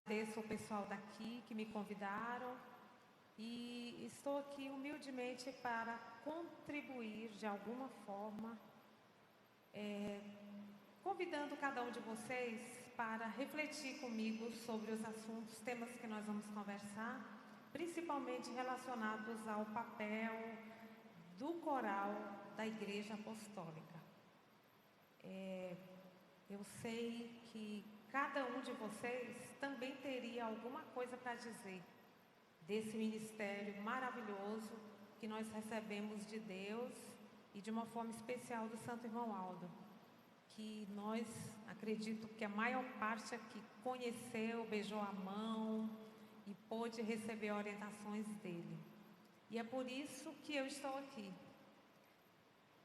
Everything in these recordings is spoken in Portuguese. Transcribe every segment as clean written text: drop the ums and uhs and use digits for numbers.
Agradeço o pessoal daqui que me convidaram e estou aqui humildemente para contribuir de alguma forma, convidando cada um de vocês para refletir comigo sobre os assuntos, temas que nós vamos conversar, principalmente relacionados ao papel do coral da Igreja Apostólica. Eu sei que cada um de vocês também teria alguma coisa para dizer desse ministério maravilhoso que nós recebemos de Deus e de uma forma especial do Santo Irmão Aldo, que nós, acredito que a maior parte aqui conheceu, beijou a mão e pôde receber orientações dele. E é por isso que eu estou aqui.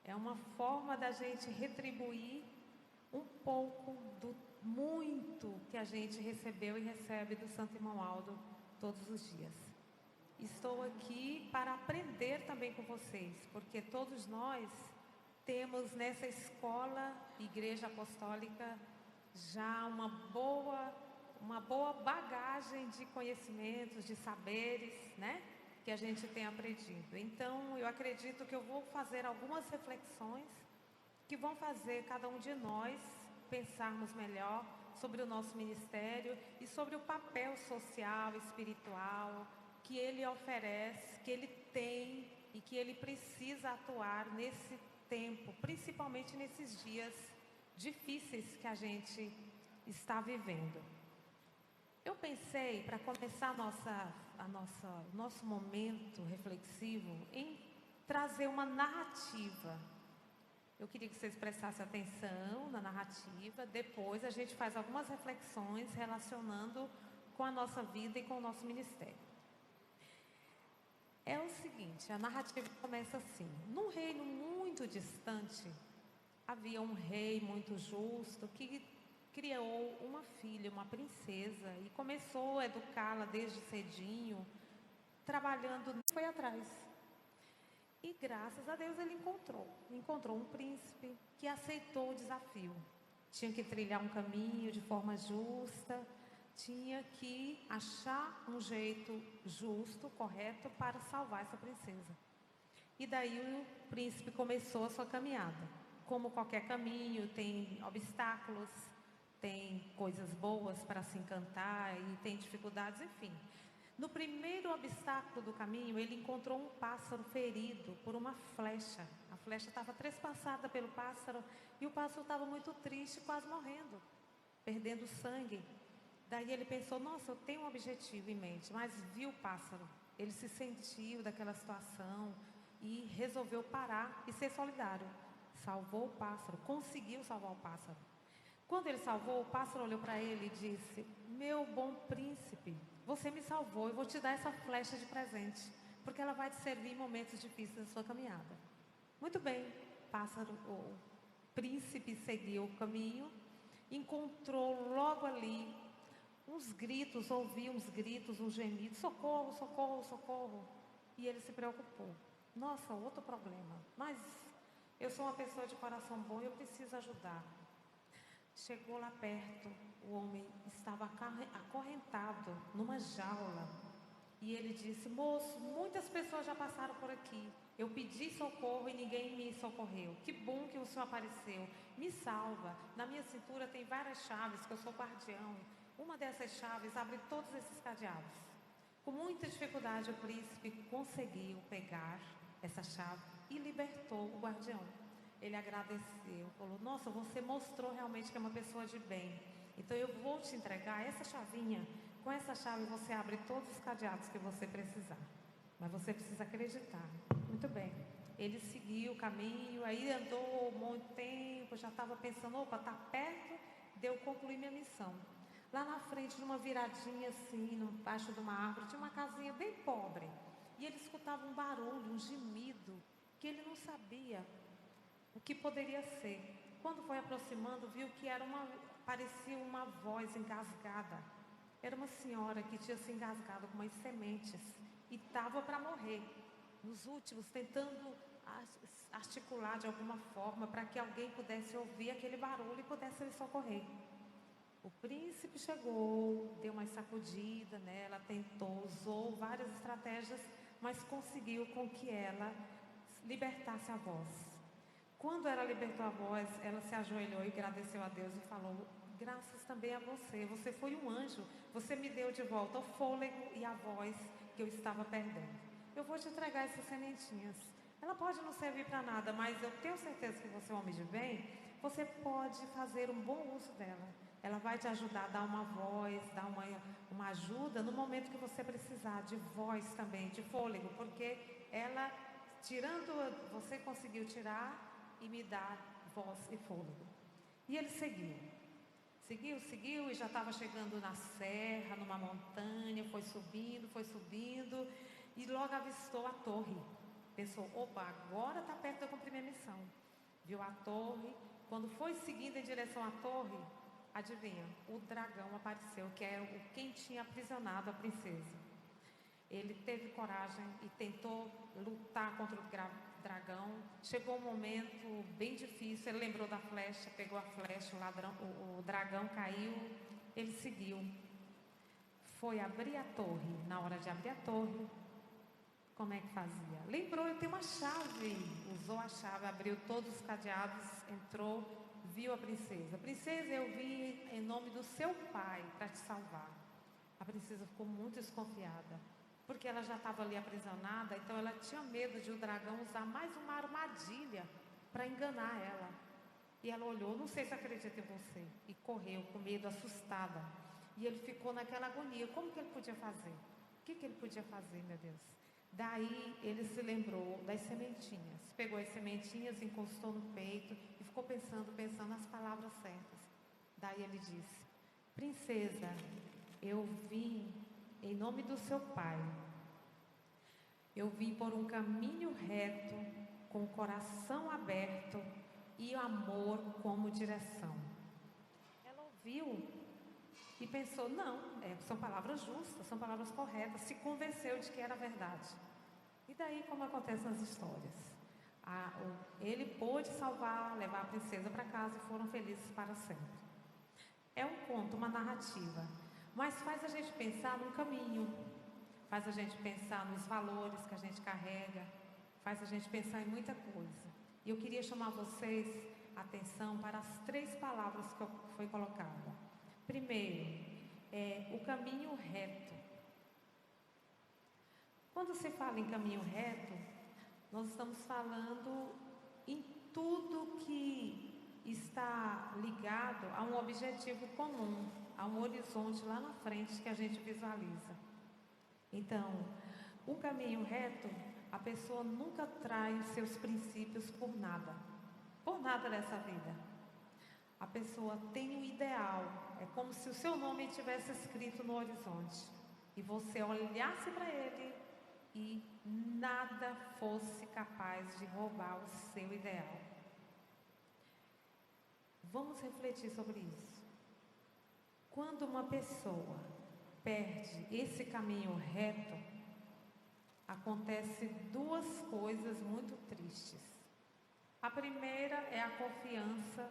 É uma forma da gente retribuir um pouco do muito que a gente recebeu e recebe do Santo Irmão Aldo todos os dias. Estou aqui para aprender também com vocês, porque todos nós temos nessa escola, Igreja Apostólica, já uma boa bagagem de conhecimentos, de saberes, né? Que a gente tem aprendido. Então, eu acredito que eu vou fazer algumas reflexões que vão fazer cada um de nós pensarmos melhor sobre o nosso ministério e sobre o papel social, espiritual que ele oferece, que ele tem e que ele precisa atuar nesse tempo, principalmente nesses dias difíceis que a gente está vivendo. Eu pensei, para começar nosso momento reflexivo, em trazer uma narrativa. Eu queria que vocês prestassem atenção na narrativa. Depois a gente faz algumas reflexões relacionando com a nossa vida e com o nosso ministério. É o seguinte, a narrativa começa assim. Num reino muito distante, havia um rei muito justo que criou uma filha, uma princesa, e começou a educá-la desde cedinho, trabalhando, foi atrás. E graças a Deus ele encontrou um príncipe que aceitou o desafio. Tinha que trilhar um caminho de forma justa, tinha que achar um jeito justo, correto, para salvar essa princesa. E daí o príncipe começou a sua caminhada. Como qualquer caminho, tem obstáculos, tem coisas boas para se encantar e tem dificuldades, enfim. No primeiro obstáculo do caminho, ele encontrou um pássaro ferido por uma flecha. A flecha estava trespassada pelo pássaro e o pássaro estava muito triste, quase morrendo, perdendo sangue. Daí ele pensou, nossa, eu tenho um objetivo em mente, mas viu o pássaro. Ele se sentiu daquela situação e resolveu parar e ser solidário. Salvou o pássaro, conseguiu salvar o pássaro. Quando ele salvou, o pássaro olhou para ele e disse, meu bom príncipe, você me salvou, eu vou te dar essa flecha de presente, porque ela vai te servir em momentos difíceis da sua caminhada. Muito bem, o príncipe seguiu o caminho, encontrou logo ali uns gritos, ouviu uns gritos, uns gemidos, socorro, socorro, socorro. E ele se preocupou. Nossa, outro problema, mas eu sou uma pessoa de coração bom e eu preciso ajudar. Chegou lá perto, o homem estava acorrentado numa jaula. E ele disse, moço, muitas pessoas já passaram por aqui. Eu pedi socorro e ninguém me socorreu. Que bom que o senhor apareceu. Me salva. Na minha cintura tem várias chaves, que eu sou guardião. Uma dessas chaves abre todos esses cadeados. Com muita dificuldade, o príncipe conseguiu pegar essa chave e libertou o guardião. Ele agradeceu, falou, nossa, você mostrou realmente que é uma pessoa de bem. Então eu vou te entregar essa chavinha. Com essa chave você abre todos os cadeados que você precisar. Mas você precisa acreditar. Muito bem. Ele seguiu o caminho, aí andou um monte de tempo, já estava pensando, opa, está perto de eu concluir minha missão. Lá na frente, numa viradinha assim, embaixo de uma árvore, tinha uma casinha bem pobre. E ele escutava um barulho, um gemido, que ele não sabia o que poderia ser. Quando foi aproximando, viu que parecia uma voz engasgada. Era uma senhora que tinha se engasgado com umas sementes e estava para morrer. Nos últimos, tentando articular de alguma forma para que alguém pudesse ouvir aquele barulho e pudesse lhe socorrer. O príncipe chegou, deu umas sacudidas iludida, né? Ela tentou, usou várias estratégias, mas conseguiu com que ela libertasse a voz. Quando ela libertou a voz, ela se ajoelhou e agradeceu a Deus e falou: graças também a você, você foi um anjo, você me deu de volta o fôlego e a voz que eu estava perdendo. Eu vou te entregar essas sementinhas. Ela pode não servir para nada, mas eu tenho certeza que você é um homem de bem, você pode fazer um bom uso dela. Ela vai te ajudar a dar uma voz, dar uma ajuda no momento que você precisar, de voz também, de fôlego, porque ela, você conseguiu tirar e me dar voz e fôlego. E ele seguiu. Seguiu e já estava chegando na serra, numa montanha, foi subindo e logo avistou a torre. Pensou: opa, agora está perto de eu cumprir minha missão. Viu a torre, quando foi seguindo em direção à torre, adivinha, o dragão apareceu, que era quem tinha aprisionado a princesa. Ele teve coragem e tentou lutar contra o dragão. Chegou um momento bem difícil, ele lembrou da flecha, pegou a flecha, o dragão caiu, ele seguiu. Foi abrir a torre. Na hora de abrir a torre, como é que fazia? Lembrou, eu tenho uma chave. Usou a chave, abriu todos os cadeados, entrou, viu a princesa. Princesa, eu vim em nome do seu pai para te salvar. A princesa ficou muito desconfiada, porque ela já estava ali aprisionada, então ela tinha medo de o dragão usar mais uma armadilha para enganar ela. E ela olhou: não sei se acredita em você, e correu com medo, assustada. E ele ficou naquela agonia, como que ele podia fazer? O que ele podia fazer, meu Deus? Daí ele se lembrou das sementinhas, pegou as sementinhas, encostou no peito e ficou pensando nas palavras certas. Daí ele disse: princesa, eu vim em nome do seu pai. Eu vim por um caminho reto, com o coração aberto e o amor como direção. Ela ouviu e pensou: não, são palavras justas, são palavras corretas. Se convenceu de que era verdade. E daí, como acontece nas histórias, ele pôde salvar, levar a princesa para casa e foram felizes para sempre. É um conto, uma narrativa, mas faz a gente pensar num caminho, faz a gente pensar nos valores que a gente carrega, faz a gente pensar em muita coisa. E eu queria chamar vocês a atenção para as 3 palavras que foi colocada. Primeiro, o caminho reto. Quando se fala em caminho reto, nós estamos falando em tudo que está ligado a um objetivo comum, a um horizonte lá na frente que a gente visualiza. Então, o caminho reto, a pessoa nunca trai os seus princípios por nada dessa vida. A pessoa tem um ideal, é como se o seu nome estivesse escrito no horizonte e você olhasse para ele e nada fosse capaz de roubar o seu ideal. Vamos refletir sobre isso. Quando uma pessoa perde esse caminho reto, acontece 2 coisas muito tristes. A primeira é a confiança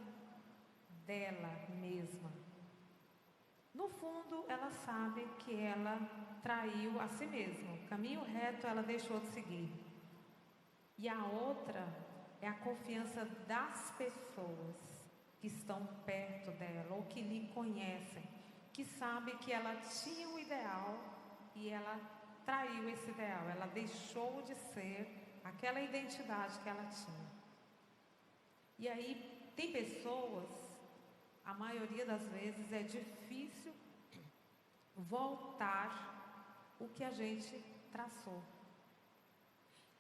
dela mesma. No fundo, ela sabe que ela traiu a si mesma. O caminho reto ela deixou de seguir. E a outra é a confiança das pessoas que estão perto dela ou que lhe conhecem, que sabem que ela tinha um ideal e ela traiu esse ideal. Ela deixou de ser aquela identidade que ela tinha. E aí tem pessoas, a maioria das vezes é difícil voltar o que a gente traçou.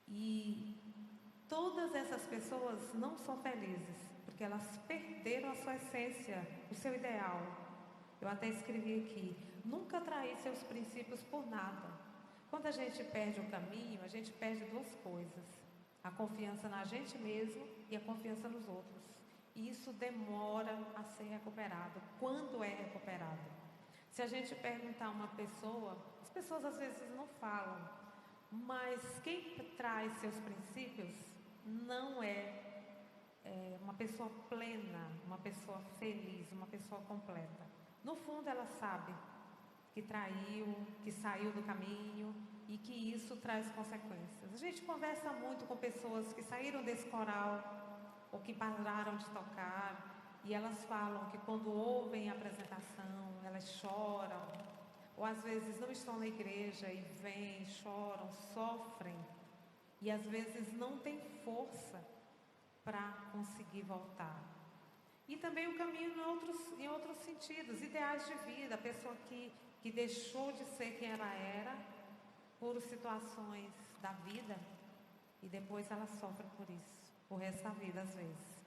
E todas essas pessoas não são felizes, porque elas perderam a sua essência, o seu ideal. Eu até escrevi aqui: nunca trair seus princípios por nada. Quando a gente perde o caminho, a gente perde 2 coisas: a confiança na gente mesmo e a confiança nos outros. E isso demora a ser recuperado. Quando é recuperado? Se a gente perguntar a uma pessoa, as pessoas às vezes não falam, mas quem traz seus princípios não é uma pessoa plena, uma pessoa feliz, uma pessoa completa. No fundo ela sabe que traiu, que saiu do caminho e que isso traz consequências. A gente conversa muito com pessoas que saíram desse coral ou que pararam de tocar e elas falam que quando ouvem a apresentação, elas choram, ou às vezes não estão na igreja e vêm, choram, sofrem e às vezes não têm força para conseguir voltar. E também o caminho em outros sentidos, ideais de vida, a pessoa que deixou de ser quem ela era por situações da vida e depois ela sofre por isso, o resto da vida às vezes.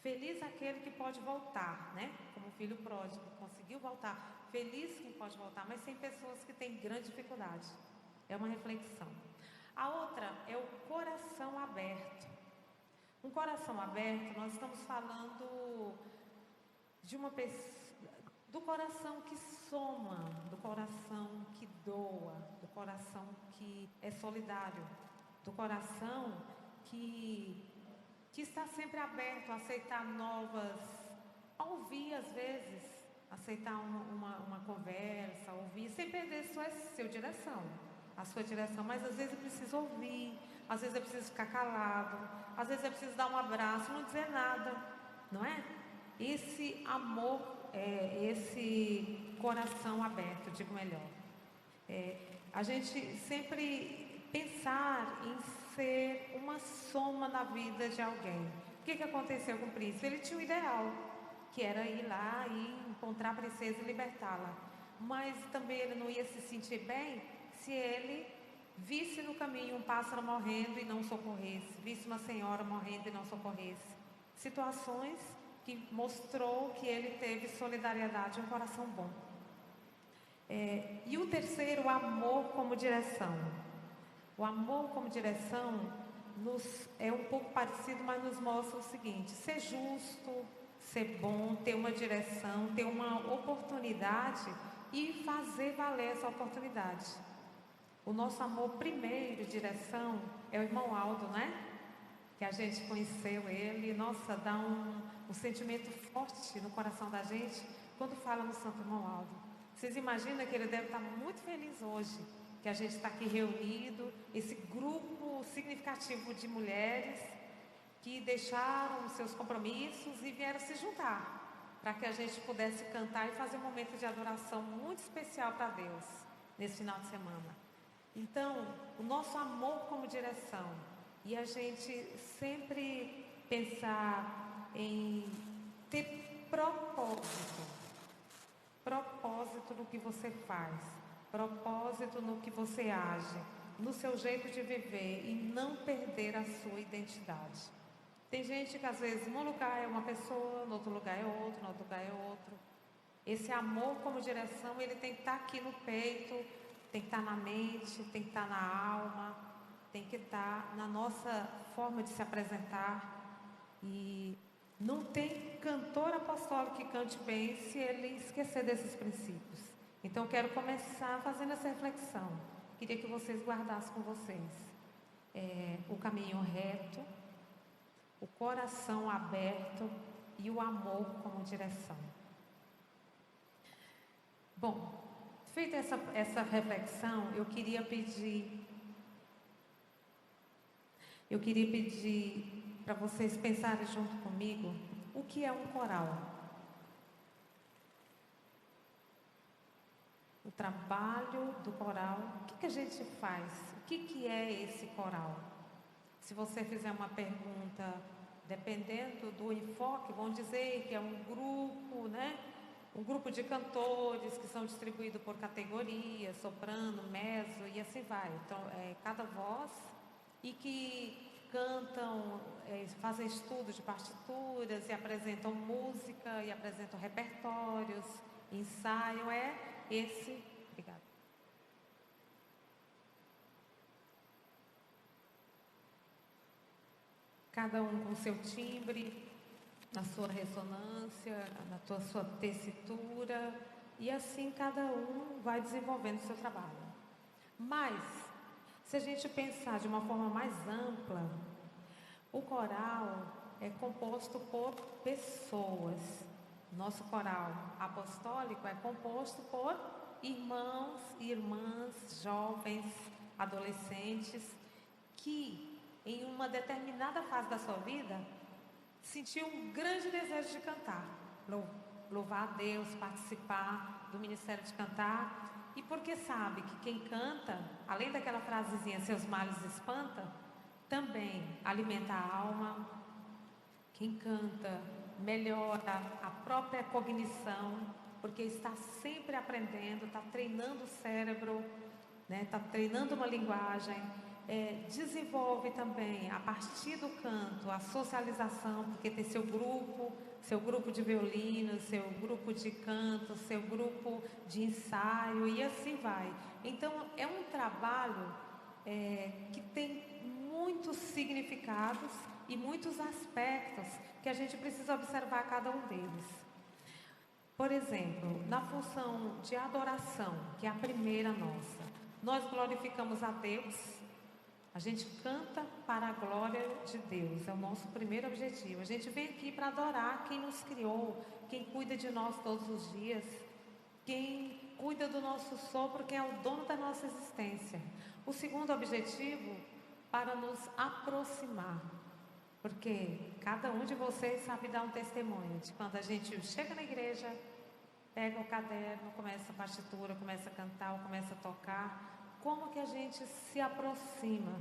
Feliz aquele que pode voltar, né? Como o filho pródigo, conseguiu voltar. Feliz quem pode voltar, mas tem pessoas que têm grande dificuldade. É uma reflexão. A outra é o coração aberto. Um coração aberto, nós estamos falando de uma pessoa, do coração que soma, do coração que doa, do coração que é solidário, do coração que está sempre aberto a aceitar a ouvir às vezes, aceitar uma conversa, ouvir, sem perder a sua direção, mas às vezes é preciso ouvir, às vezes é preciso ficar calado, às vezes é preciso dar um abraço, não dizer nada, não é? Esse amor, esse coração aberto, digo melhor. A gente sempre pensar em ser uma soma na vida de alguém. O que aconteceu com o príncipe? Ele tinha um ideal, que era ir lá e encontrar a princesa e libertá-la. Mas também ele não ia se sentir bem se ele visse no caminho um pássaro morrendo e não socorresse, visse uma senhora morrendo e não socorresse. Situações que mostrou que ele teve solidariedade e um coração bom. E o terceiro, o amor como direção. O amor como direção é um pouco parecido, mas nos mostra o seguinte: ser justo, ser bom, ter uma direção, ter uma oportunidade e fazer valer essa oportunidade. O nosso amor primeiro, direção, é o irmão Aldo, né? Que a gente conheceu ele, nossa, dá um sentimento forte no coração da gente quando fala no Santo Irmão Aldo. Vocês imaginam que ele deve estar muito feliz hoje, que a gente está aqui reunido, esse grupo significativo de mulheres que deixaram os seus compromissos e vieram se juntar, para que a gente pudesse cantar e fazer um momento de adoração muito especial para Deus, nesse final de semana. Então, o nosso amor como direção, e a gente sempre pensar em ter propósito no que você faz, propósito no que você age, no seu jeito de viver e não perder a sua identidade. Tem gente que às vezes num lugar é uma pessoa, no outro lugar é outro, no outro lugar é outro. Esse amor como direção, ele tem que estar aqui no peito, tem que estar na mente, tem que estar na alma, tem que estar na nossa forma de se apresentar. E não tem cantor apostólico que cante bem se ele esquecer desses princípios. Então, quero começar fazendo essa reflexão. Queria que vocês guardassem com vocês o caminho reto, o coração aberto e o amor como direção. Bom, feita essa reflexão, eu queria pedir para vocês pensarem junto comigo o que é um coral. O trabalho do coral, o que a gente faz? O que é esse coral? Se você fizer uma pergunta, dependendo do enfoque, vão dizer que é um grupo, né? Um grupo de cantores que são distribuídos por categorias, soprano, mezzo e assim vai. Então, cada voz, e que cantam, fazem estudos de partituras e apresentam música e apresentam repertórios, ensaiam, obrigada. Cada um com seu timbre, na sua ressonância, na sua tessitura, e assim cada um vai desenvolvendo o seu trabalho. Mas, se a gente pensar de uma forma mais ampla, o coral é composto por pessoas. Nosso coral apostólico é composto por irmãos e irmãs, jovens, adolescentes, que em uma determinada fase da sua vida sentiu um grande desejo de cantar, louvar a Deus, participar do ministério de cantar, e porque sabe que quem canta, além daquela frasezinha, seus males espanta, também alimenta a alma. Quem canta melhora a própria cognição, porque está sempre aprendendo, está treinando o cérebro, né? Está treinando uma linguagem. Desenvolve também, a partir do canto, a socialização, porque tem seu grupo de violino, seu grupo de canto, seu grupo de ensaio e assim vai. Então, é um trabalho que tem muitos significados e muitos aspectos que a gente precisa observar cada um deles. Por exemplo, na função de adoração, que é a primeira nossa, nós glorificamos a Deus. A gente canta para a glória de Deus, é o nosso primeiro objetivo. A gente vem aqui para adorar quem nos criou, quem cuida de nós todos os dias, quem cuida do nosso sopro, quem é o dono da nossa existência. O segundo objetivo, para nos aproximar, porque cada um de vocês sabe dar um testemunho de quando a gente chega na igreja, pega o caderno, começa a partitura, começa a cantar, ou começa a tocar. Como que a gente se aproxima?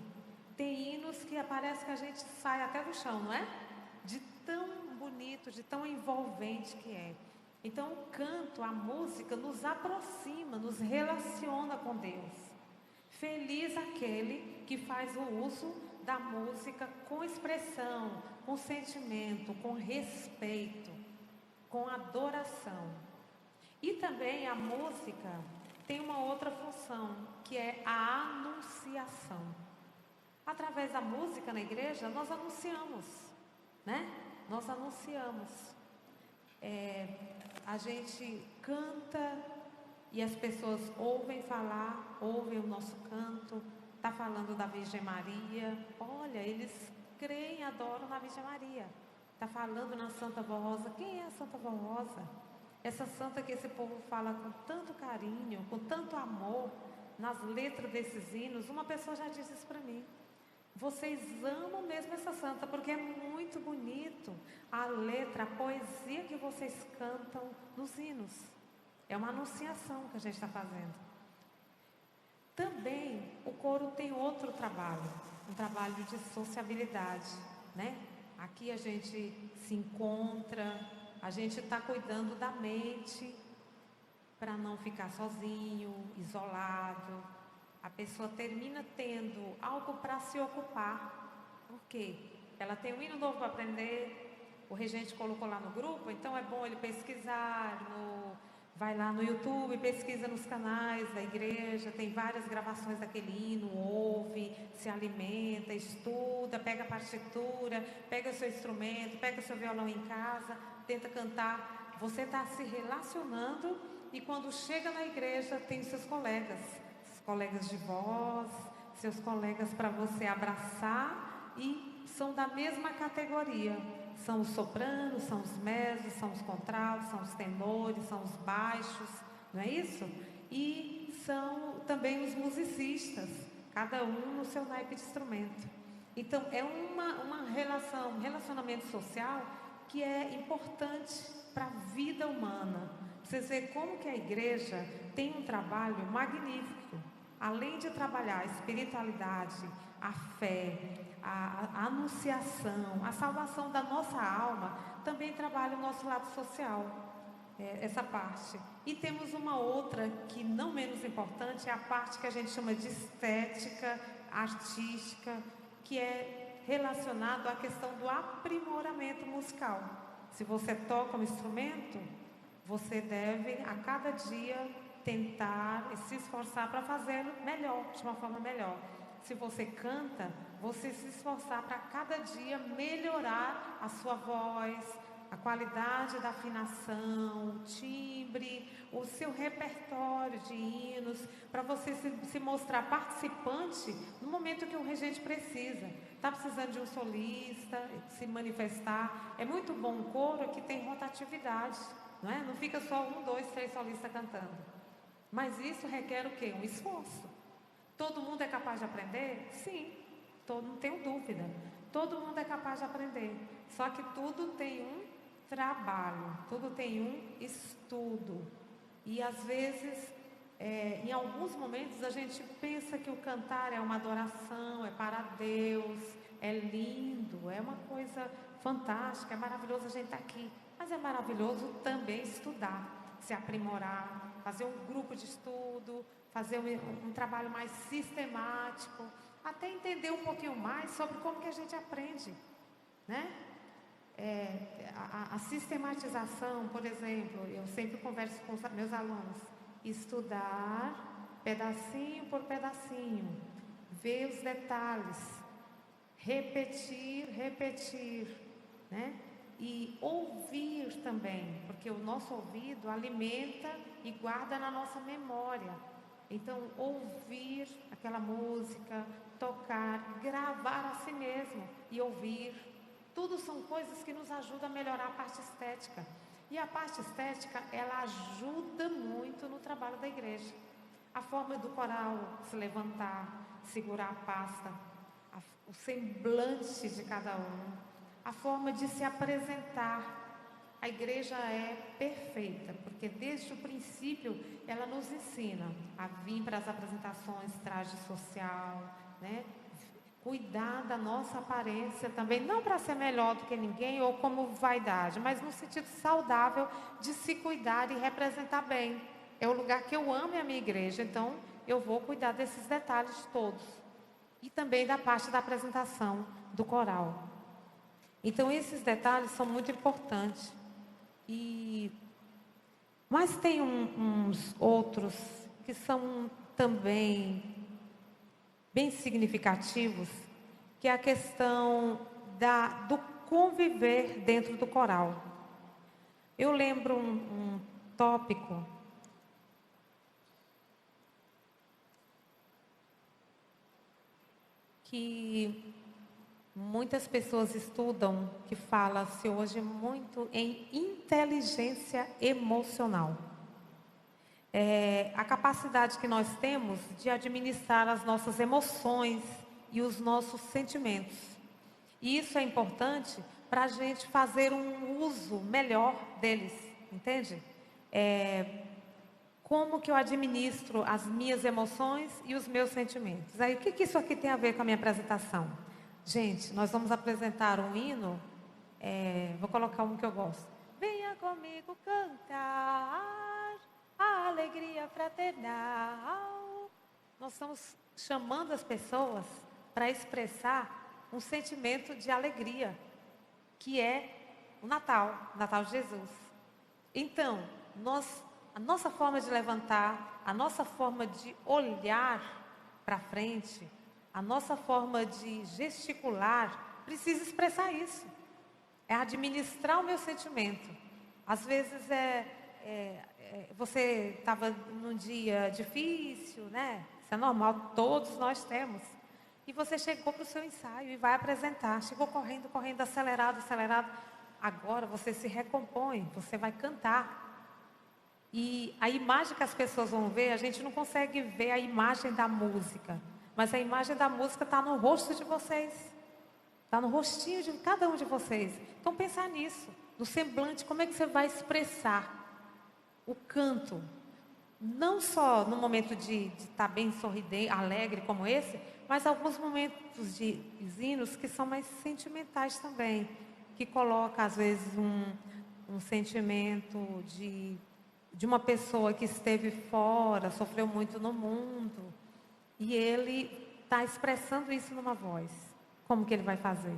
Tem hinos que parece que a gente sai até do chão, não é? De tão bonito, de tão envolvente que é. Então o canto, a música nos aproxima, nos relaciona com Deus. Feliz aquele que faz o uso da música com expressão, com sentimento, com respeito, com adoração. E também a música tem uma outra função, que é a anunciação. Através da música na igreja, nós anunciamos, né? Nós anunciamos. A gente canta e as pessoas ouvem falar, ouvem o nosso canto, está falando da Virgem Maria. Olha, eles creem, adoram na Virgem Maria. Está falando na Santa Vó Rosa. Quem é a Santa Vó Rosa? Essa santa que esse povo fala com tanto carinho, com tanto amor, nas letras desses hinos. Uma pessoa já disse isso para mim. Vocês amam mesmo essa santa, porque é muito bonito a letra, a poesia que vocês cantam nos hinos. É uma anunciação que a gente está fazendo. Também o coro tem outro trabalho, um trabalho de sociabilidade, né? Aqui a gente se encontra, a gente está cuidando da mente para não ficar sozinho, isolado. A pessoa termina tendo algo para se ocupar. Por quê? Ela tem um hino novo para aprender, o regente colocou lá no grupo, então é bom ele pesquisar, vai lá no YouTube, pesquisa nos canais da igreja, tem várias gravações daquele hino, ouve, se alimenta, estuda, pega a partitura, pega o seu instrumento, pega o seu violão em casa, tenta cantar. Você está se relacionando e quando chega na igreja tem seus colegas de voz, seus colegas para você abraçar e são da mesma categoria. São os sopranos, são os mesos, são os contraltos, são os tenores, são os baixos, não é isso? E são também os musicistas, cada um no seu naipe de instrumento. Então é um relacionamento social que é importante para a vida humana. Vocês veem como que a igreja tem um trabalho magnífico. Além de trabalhar a espiritualidade, a fé, a anunciação, a salvação da nossa alma, também trabalha o nosso lado social, essa parte. E temos uma outra que não menos importante, é a parte que a gente chama de estética, artística, que é relacionado à questão do aprimoramento musical. Se você toca um instrumento, você deve a cada dia tentar e se esforçar para fazê-lo melhor, de uma forma melhor. Se você canta, você se esforçar para cada dia melhorar a sua voz, a qualidade da afinação, o timbre, o seu repertório de hinos, para você se mostrar participante no momento que o regente precisa. Está precisando de um solista, se manifestar. É muito bom um coro que tem rotatividade, não é? Não fica só 1, 2, 3 solistas cantando. Mas isso requer o quê? Um esforço. Todo mundo é capaz de aprender? Sim, não tenho dúvida. Todo mundo é capaz de aprender. Só que tudo tem um trabalho, tudo tem um estudo. E às vezes, em alguns momentos, a gente pensa que o cantar é uma adoração, é para Deus, é lindo, é uma coisa fantástica, é maravilhoso a gente estar aqui. Mas é maravilhoso também estudar, se aprimorar, fazer um grupo de estudo, fazer um trabalho mais sistemático, até entender um pouquinho mais sobre como que a gente aprende, né? A sistematização, por exemplo, eu sempre converso com os meus alunos, estudar pedacinho por pedacinho, ver os detalhes, repetir, né? E ouvir também, porque o nosso ouvido alimenta e guarda na nossa memória. Então, ouvir aquela música, tocar, gravar a si mesmo e ouvir. Tudo são coisas que nos ajudam a melhorar a parte estética. E a parte estética, ela ajuda muito no trabalho da igreja. A forma do coral se levantar, segurar a pasta, o semblante de cada um, a forma de se apresentar. A igreja é perfeita, porque desde o princípio ela nos ensina a vir para as apresentações, traje social, né? Cuidar da nossa aparência também, não para ser melhor do que ninguém ou como vaidade, mas no sentido saudável de se cuidar e representar bem. É o lugar que eu amo, é a minha igreja, então eu vou cuidar desses detalhes todos. E também da parte da apresentação do coral. Então esses detalhes são muito importantes. Mas tem uns outros que são também bem significativos, que é a questão do conviver dentro do coral. Eu lembro um tópico que muitas pessoas estudam, que fala-se hoje muito em inteligência emocional. A capacidade que nós temos de administrar as nossas emoções e os nossos sentimentos. E isso é importante para a gente fazer um uso melhor deles, entende? Como que eu administro as minhas emoções e os meus sentimentos. Aí, o que isso aqui tem a ver com a minha apresentação? Gente, nós vamos apresentar um hino, vou colocar um que eu gosto. Venha comigo cantar a alegria fraternal. Nós estamos chamando as pessoas para expressar um sentimento de alegria, que é o Natal de Jesus. Então, a nossa forma de levantar, a nossa forma de olhar para frente, a nossa forma de gesticular, precisa expressar isso. É administrar o meu sentimento. Às vezes você estava num dia difícil, né? Isso é normal, todos nós temos. E você chegou para o seu ensaio e vai apresentar. Chegou correndo, acelerado. Agora você se recompõe, você vai cantar. E a imagem que as pessoas vão ver, a gente não consegue ver a imagem da música. Mas a imagem da música está no rosto de vocês. Está no rostinho de cada um de vocês. Então, pensar nisso, no semblante, como é que você vai expressar o canto. Não só no momento de estar bem sorridente, alegre como esse, mas alguns momentos de hinos que são mais sentimentais também. Que coloca, às vezes, um sentimento de uma pessoa que esteve fora, sofreu muito no mundo. E ele está expressando isso numa voz. Como que ele vai fazer?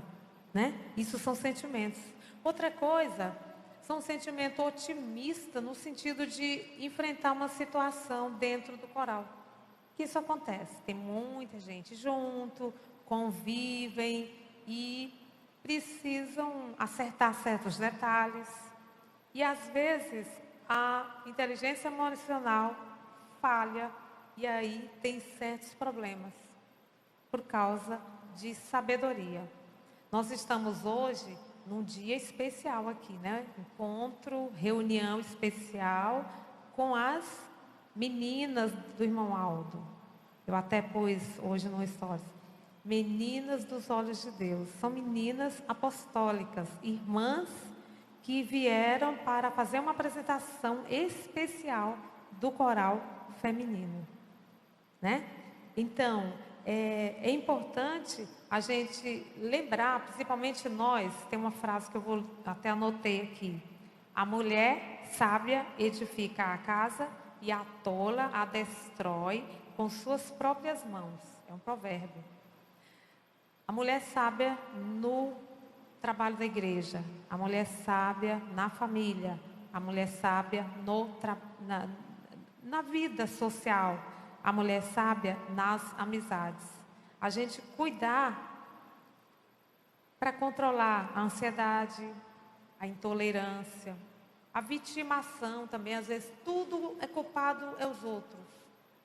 Né? Isso são sentimentos. Outra coisa, são um sentimento otimista no sentido de enfrentar uma situação dentro do coral. Que isso acontece. Tem muita gente junto, convivem e precisam acertar certos detalhes. E às vezes a inteligência emocional falha e aí tem certos problemas por causa de sabedoria. Nós estamos hoje num dia especial aqui, né? Encontro, reunião especial com as Meninas do irmão Aldo. Eu até pus hoje no Stories. Meninas dos olhos de Deus. São meninas apostólicas, irmãs que vieram para fazer uma apresentação especial do coral feminino, né? Então, é importante a gente lembrar, principalmente nós, tem uma frase que eu até anotei aqui. A mulher sábia edifica a casa e a tola a destrói com suas próprias mãos. É um provérbio. A mulher sábia no trabalho da igreja, a mulher sábia na família, a mulher sábia na vida social, a mulher sábia nas amizades. A gente cuidar para controlar a ansiedade, a intolerância, a vitimação também. Às vezes tudo é culpado é os outros.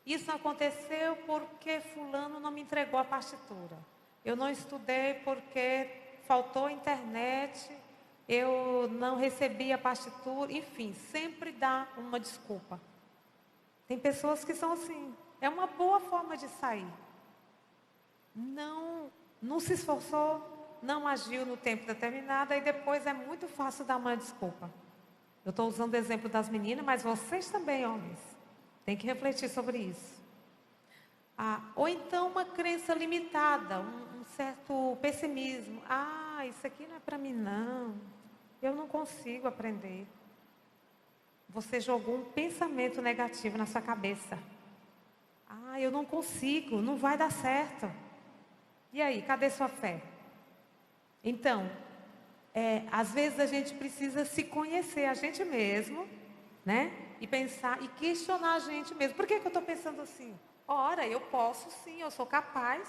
Isso aconteceu porque fulano não me entregou a partitura. Eu não estudei porque faltou internet, eu não recebi a partitura, enfim, sempre dá uma desculpa. Tem pessoas que são assim. É uma boa forma de sair. Não se esforçou, não agiu no tempo determinado, e depois é muito fácil dar uma desculpa. Eu estou usando o exemplo das meninas, mas vocês também, homens, têm que refletir sobre isso. Ou então uma crença limitada, um certo pessimismo. Isso aqui não é para mim não, eu não consigo aprender. Você jogou um pensamento negativo na sua cabeça. Eu não consigo, não vai dar certo. E aí, cadê sua fé? Então, às vezes a gente precisa se conhecer a gente mesmo, né? E pensar, e questionar a gente mesmo. Por que eu estou pensando assim? Ora, eu posso sim, eu sou capaz.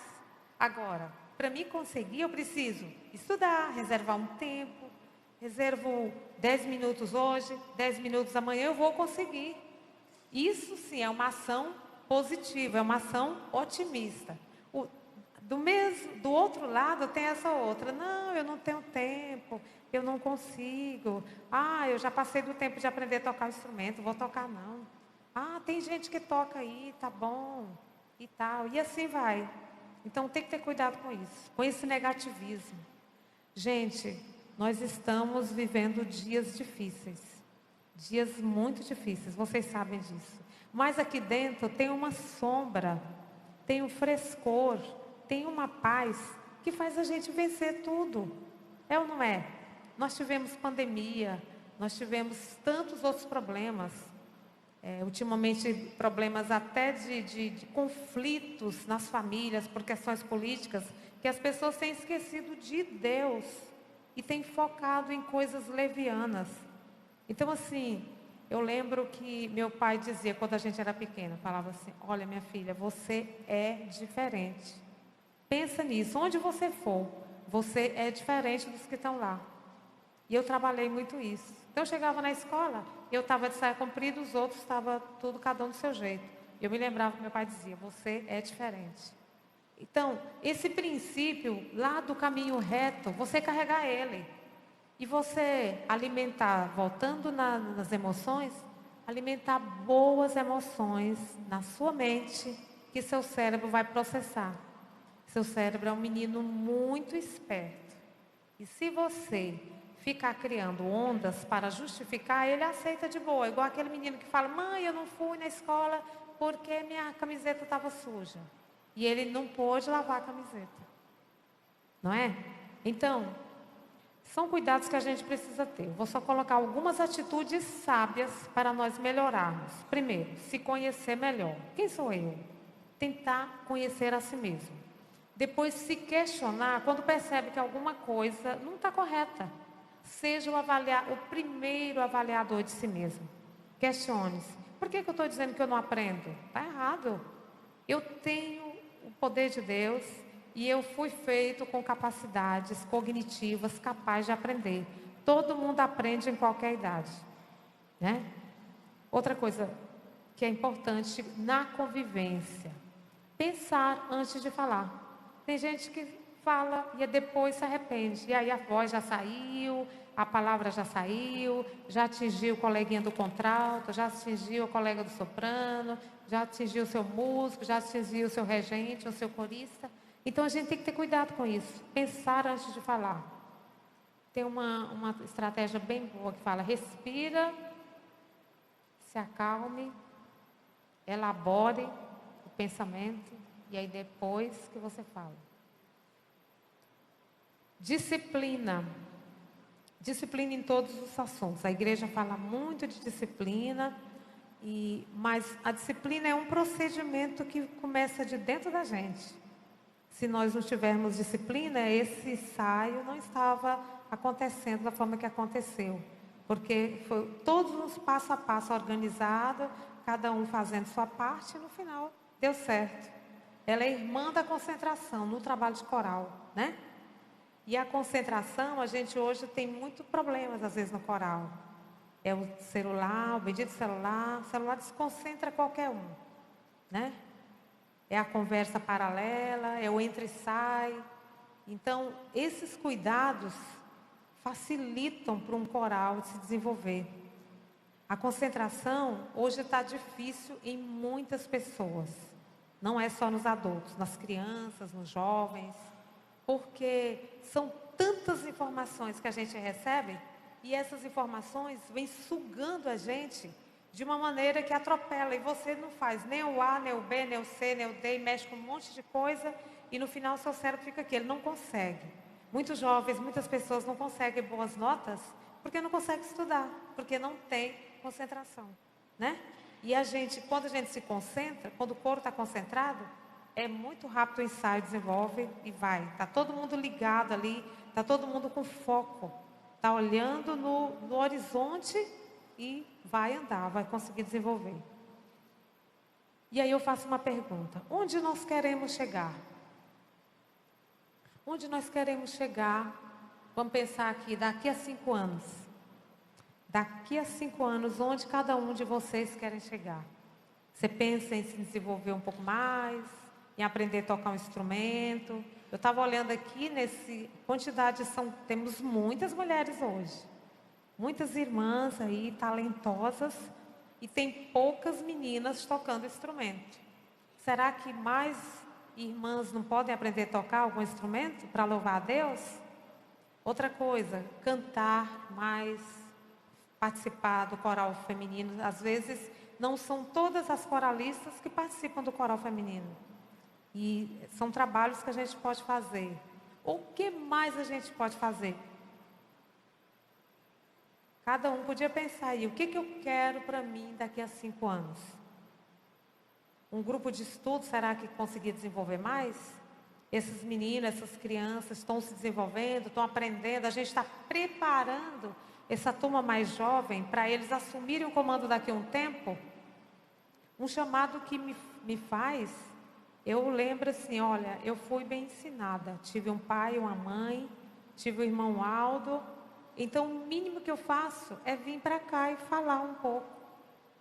Agora, para mim conseguir, eu preciso estudar, reservar um tempo. Reservo 10 minutos hoje, 10 minutos amanhã, eu vou conseguir. Isso sim é uma ação positiva, é uma ação otimista. Do outro lado tem essa outra. Não, eu não tenho tempo, eu não consigo. Eu já passei do tempo de aprender a tocar instrumento, vou tocar não. Tem gente que toca aí, tá bom, e tal. E assim vai. Então tem que ter cuidado com isso, com esse negativismo. Gente, nós estamos vivendo dias difíceis. Dias muito difíceis, vocês sabem disso. Mas aqui dentro tem uma sombra, tem um frescor, tem uma paz que faz a gente vencer tudo. É ou não é? Nós tivemos pandemia, nós tivemos tantos outros problemas. Ultimamente, problemas até de conflitos nas famílias por questões políticas, que as pessoas têm esquecido de Deus e têm focado em coisas levianas. Então, assim, eu lembro que meu pai dizia, quando a gente era pequena, falava assim: olha, minha filha, você é diferente. Pensa nisso, onde você for, você é diferente dos que estão lá. E eu trabalhei muito isso. Então, eu chegava na escola, eu estava de saia comprida, os outros estavam tudo, cada um do seu jeito. Eu me lembrava que meu pai dizia: você é diferente. Então, esse princípio lá do caminho reto, você carregar ele. E você alimentar, voltando nas emoções, alimentar boas emoções na sua mente, que seu cérebro vai processar. Seu cérebro é um menino muito esperto. E se você ficar criando ondas para justificar, ele aceita de boa. Igual aquele menino que fala: mãe, eu não fui na escola porque minha camiseta estava suja. E ele não pôde lavar a camiseta. Não é? Então, são cuidados que a gente precisa ter. Vou só colocar algumas atitudes sábias para nós melhorarmos. Primeiro, se conhecer melhor. Quem sou eu? Tentar conhecer a si mesmo. Depois, se questionar quando percebe que alguma coisa não está correta. Seja o primeiro avaliador de si mesmo. Questione-se. Por que eu estou dizendo que eu não aprendo? Está errado. Eu tenho o poder de Deus e eu fui feito com capacidades cognitivas capazes de aprender. Todo mundo aprende em qualquer idade, né? Outra coisa que é importante na convivência: pensar antes de falar. Tem gente que fala e depois se arrepende. E aí a voz já saiu, a palavra já saiu, já atingiu o coleguinha do contralto, já atingiu o colega do soprano, já atingiu o seu músico, já atingiu o seu regente, o seu corista. Então a gente tem que ter cuidado com isso, pensar antes de falar. Tem uma estratégia bem boa que fala: respira, se acalme, elabore o pensamento e aí depois que você fala. Disciplina. Disciplina em todos os assuntos. A igreja fala muito de disciplina, mas a disciplina é um procedimento que começa de dentro da gente. Se nós não tivermos disciplina, esse ensaio não estava acontecendo da forma que aconteceu. Porque foi todos os passo a passo organizado, cada um fazendo sua parte, e no final deu certo. Ela é irmã da concentração no trabalho de coral, né? E a concentração, a gente hoje tem muitos problemas, às vezes, no coral. É o celular, o bendito celular. O celular desconcentra qualquer um, né? É a conversa paralela, é o entra e sai. Então, esses cuidados facilitam para um coral se desenvolver. A concentração hoje está difícil em muitas pessoas. Não é só nos adultos, nas crianças, nos jovens. Porque são tantas informações que a gente recebe e essas informações vêm sugando a gente de uma maneira que atropela. E você não faz nem o A, nem o B, nem o C, nem o D, e mexe com um monte de coisa e no final o seu cérebro fica aqui, ele não consegue. Muitos jovens, muitas pessoas não conseguem boas notas porque não conseguem estudar, porque não tem concentração, né? E quando a gente se concentra, quando o corpo está concentrado, é muito rápido o ensaio, desenvolve e vai. Está todo mundo ligado ali, está todo mundo com foco. Está olhando no horizonte e vai andar, vai conseguir desenvolver. E aí eu faço uma pergunta: onde nós queremos chegar? Onde nós queremos chegar? Vamos pensar aqui, daqui a 5 anos. Daqui a 5 anos, onde cada um de vocês querem chegar? Você pensa em se desenvolver um pouco mais, em aprender a tocar um instrumento? Eu estava olhando aqui, temos muitas mulheres hoje. Muitas irmãs aí, talentosas, e tem poucas meninas tocando instrumento. Será que mais irmãs não podem aprender a tocar algum instrumento para louvar a Deus? Outra coisa, cantar mais, participar do coral feminino. Às vezes, não são todas as coralistas que participam do coral feminino. E são trabalhos que a gente pode fazer. O que mais a gente pode fazer? Cada um podia pensar aí, o que eu quero para mim daqui a 5 anos? Um grupo de estudo, será que conseguir desenvolver mais? Esses meninos, essas crianças estão se desenvolvendo, estão aprendendo, a gente está preparando essa turma mais jovem para eles assumirem o comando daqui a um tempo. Um chamado que me faz, eu lembro assim, olha, eu fui bem ensinada, tive um pai, uma mãe, tive o irmão Aldo. Então, o mínimo que eu faço é vir para cá e falar um pouco,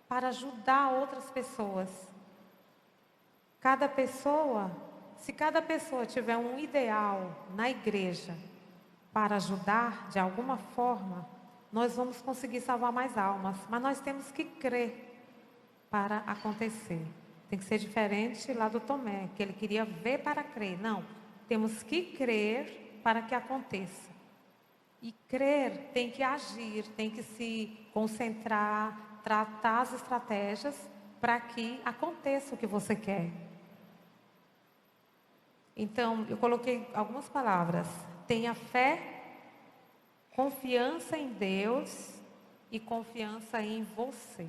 para ajudar outras pessoas. Se cada pessoa tiver um ideal na igreja para ajudar de alguma forma, nós vamos conseguir salvar mais almas. Mas nós temos que crer para acontecer. Tem que ser diferente lá do Tomé, que ele queria ver para crer. Não, temos que crer para que aconteça. E crer tem que agir, tem que se concentrar, tratar as estratégias para que aconteça o que você quer. Então, eu coloquei algumas palavras. Tenha fé, confiança em Deus e confiança em você.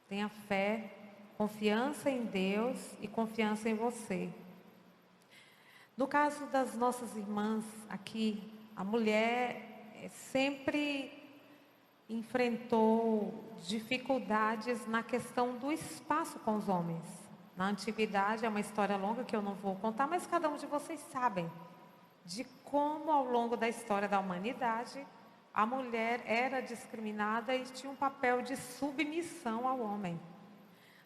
Tenha fé, confiança em Deus e confiança em você. No caso das nossas irmãs aqui, a mulher sempre enfrentou dificuldades na questão do espaço com os homens. Na antiguidade, é uma história longa que eu não vou contar, mas cada um de vocês sabem de como ao longo da história da humanidade a mulher era discriminada e tinha um papel de submissão ao homem.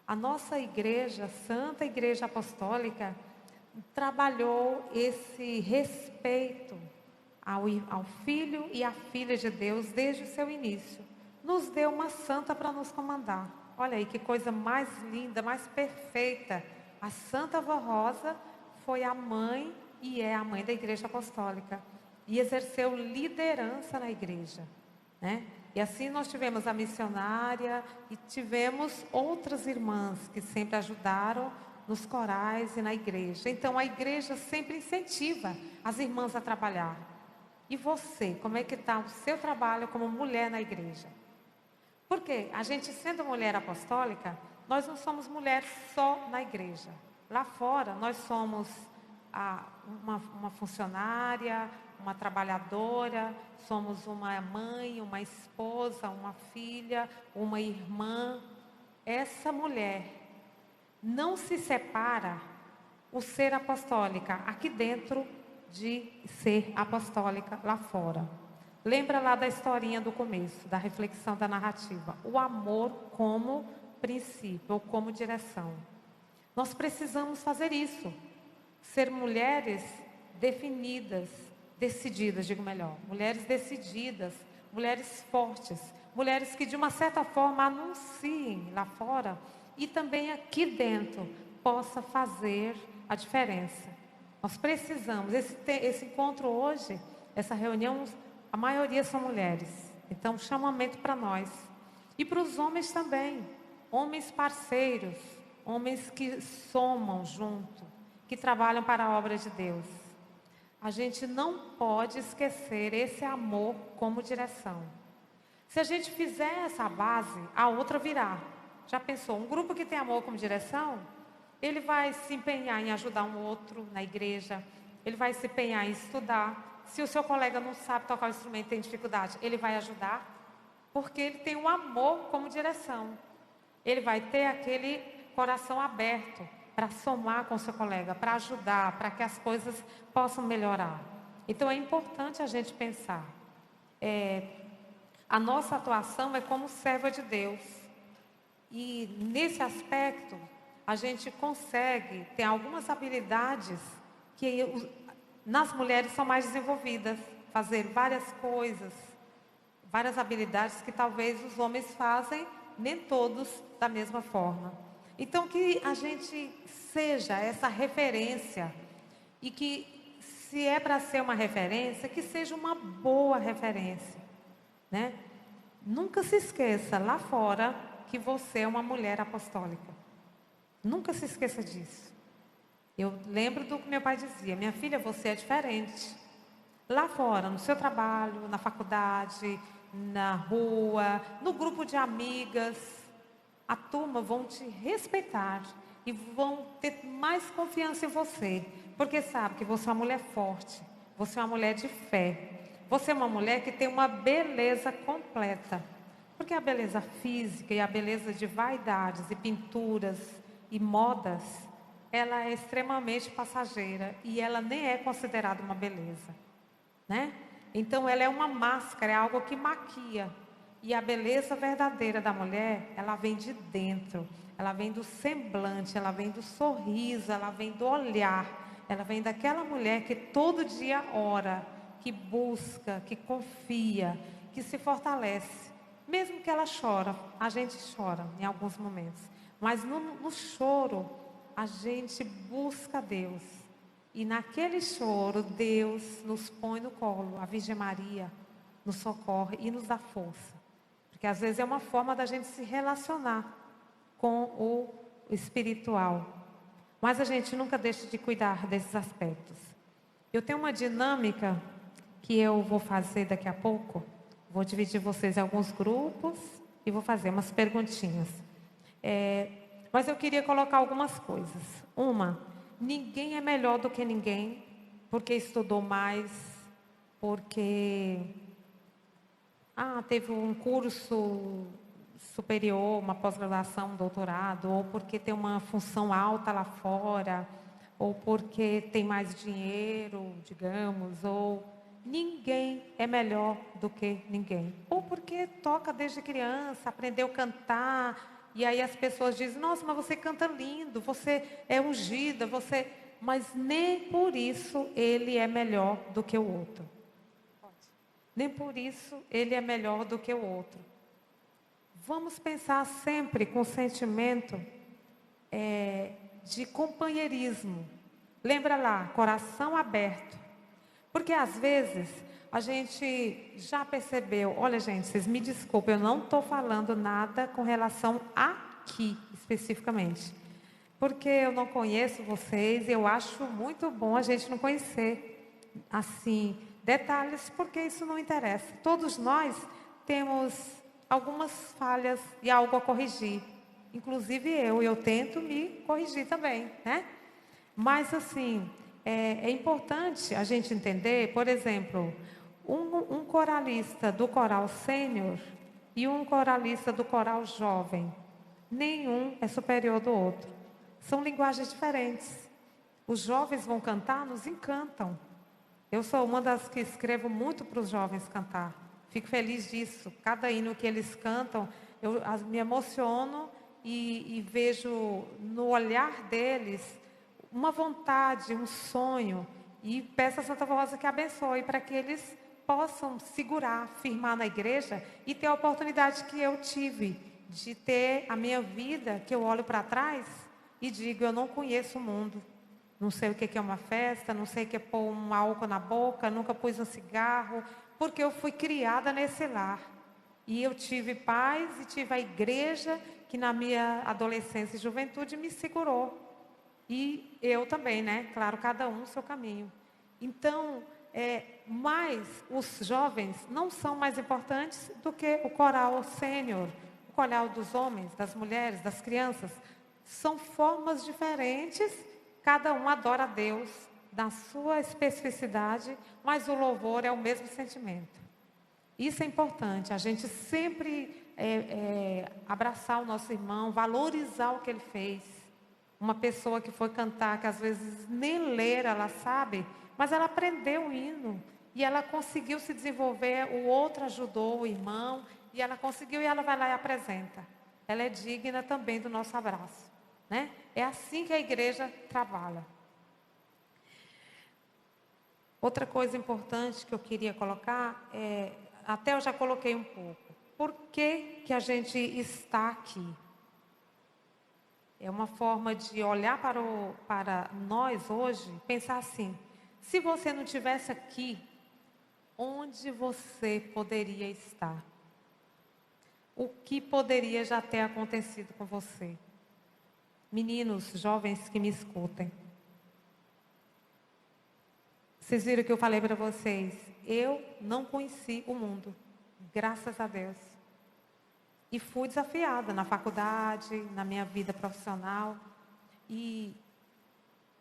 A nossa igreja, Santa Igreja Apostólica, trabalhou esse respeito ao Filho e à Filha de Deus desde o seu início. Nos deu uma santa para nos comandar. Olha aí que coisa mais linda, mais perfeita. A Santa Vó Rosa foi a mãe e é a mãe da Igreja Apostólica. E exerceu liderança na igreja, né? E assim nós tivemos a missionária e tivemos outras irmãs que sempre ajudaram nos corais e na igreja. Então a igreja sempre incentiva as irmãs a trabalhar. E você, como é que está o seu trabalho como mulher na igreja? Porque a gente sendo mulher apostólica, nós não somos mulheres só na igreja. Lá fora nós somos uma funcionária, uma trabalhadora, somos uma mãe, uma esposa, uma filha, uma irmã. Essa mulher não se separa o ser apostólica aqui dentro de ser apostólica lá fora. Lembra lá da historinha do começo, da reflexão da narrativa. O amor como princípio ou como direção. Nós precisamos fazer isso. Ser mulheres definidas, decididas, digo melhor. Mulheres decididas, mulheres fortes. Mulheres que de uma certa forma anunciem lá fora e também aqui dentro possa fazer a diferença. Nós precisamos, esse encontro hoje, essa reunião, a maioria são mulheres. Então, chamamento para nós. E para os homens também. Homens parceiros, homens que somam junto, que trabalham para a obra de Deus. A gente não pode esquecer esse amor como direção. Se a gente fizer essa base, a outra virá. Já pensou? Um grupo que tem amor como direção, ele vai se empenhar em ajudar um outro na igreja, ele vai se empenhar em estudar. Se o seu colega não sabe tocar o instrumento e tem dificuldade, ele vai ajudar, porque ele tem o amor como direção. Ele vai ter aquele coração aberto para somar com o seu colega, para ajudar, para que as coisas possam melhorar. Então é importante a gente pensar. A nossa atuação é como serva de Deus. E nesse aspecto, a gente consegue ter algumas habilidades que nas mulheres são mais desenvolvidas, fazer várias coisas, várias habilidades que talvez os homens fazem, nem todos da mesma forma. Então que a gente seja essa referência e que, se é para ser uma referência, que seja uma boa referência, né? Nunca se esqueça lá fora que você é uma mulher apostólica. Nunca se esqueça disso. Eu lembro do que meu pai dizia: minha filha, você é diferente. Lá fora, no seu trabalho, na faculdade, na rua, no grupo de amigas, a turma vão te respeitar e vão ter mais confiança em você, porque sabe que você é uma mulher forte, você é uma mulher de fé, você é uma mulher que tem uma beleza completa, porque a beleza física e a beleza de vaidades e pinturas e modas, ela é extremamente passageira e ela nem é considerada uma beleza, né? Então ela é uma máscara, é algo que maquia. E a beleza verdadeira da mulher, ela vem de dentro, ela vem do semblante, ela vem do sorriso, ela vem do olhar, ela vem daquela mulher que todo dia ora, que busca, que confia, que se fortalece. Mesmo que ela chora, a gente chora em alguns momentos, mas no choro a gente busca Deus. E naquele choro Deus nos põe no colo, a Virgem Maria nos socorre e nos dá força. Porque às vezes é uma forma da gente se relacionar com o espiritual. Mas a gente nunca deixa de cuidar desses aspectos. Eu tenho uma dinâmica que eu vou fazer daqui a pouco. Vou dividir vocês em alguns grupos e vou fazer umas perguntinhas. Mas eu queria colocar algumas coisas. Uma, ninguém é melhor do que ninguém, porque estudou mais, porque teve um curso superior, uma pós-graduação, um doutorado, ou porque tem uma função alta lá fora, ou porque tem mais dinheiro, digamos, ou ninguém é melhor do que ninguém. Ou porque toca desde criança, aprendeu a cantar, e aí as pessoas dizem: nossa, mas você canta lindo, você é ungida, você... mas nem por isso ele é melhor do que o outro. Nem por isso ele é melhor do que o outro. Vamos pensar sempre com sentimento de companheirismo. Lembra lá, coração aberto. Porque às vezes a gente já percebeu, olha gente, vocês me desculpem, eu não estou falando nada com relação aqui especificamente. Porque eu não conheço vocês, eu acho muito bom a gente não conhecer, assim, detalhes, porque isso não interessa. Todos nós temos algumas falhas e algo a corrigir. Inclusive eu tento me corrigir também, né? Mas, assim, é importante a gente entender, por exemplo, um coralista do coral sênior e um coralista do coral jovem. Nenhum é superior do outro. São linguagens diferentes. Os jovens vão cantar, nos encantam. Eu sou uma das que escrevo muito para os jovens cantar. Fico feliz disso. Cada hino que eles cantam, eu me emociono e vejo no olhar deles uma vontade, um sonho. E peço a Santa Rosa que abençoe para que eles possam segurar, firmar na igreja e ter a oportunidade que eu tive de ter a minha vida, que eu olho para trás e digo, eu não conheço o mundo. Não sei o que é uma festa, não sei o que é pôr um álcool na boca, nunca pus um cigarro, porque eu fui criada nesse lar. E eu tive pais e tive a igreja que na minha adolescência e juventude me segurou. E eu também, né? Claro, cada um o seu caminho. Então, mas os jovens não são mais importantes do que o coral sênior, o coral dos homens, das mulheres, das crianças. São formas diferentes, cada um adora a Deus, da sua especificidade, mas o louvor é o mesmo sentimento. Isso é importante, a gente sempre abraçar o nosso irmão, valorizar o que ele fez. Uma pessoa que foi cantar, que às vezes nem ler ela sabe, mas ela aprendeu o hino e ela conseguiu se desenvolver, o outro ajudou o irmão e ela conseguiu e ela vai lá e apresenta. Ela é digna também do nosso abraço, né? É assim que a igreja trabalha. Outra coisa importante que eu queria colocar até eu já coloquei um pouco. Por que que a gente está aqui? É uma forma de olhar para nós hoje, pensar assim, se você não estivesse aqui, onde você poderia estar? O que poderia já ter acontecido com você? Meninos, jovens que me escutem. Vocês viram que eu falei para vocês? Eu não conheci o mundo, graças a Deus. E fui desafiada na faculdade, na minha vida profissional. E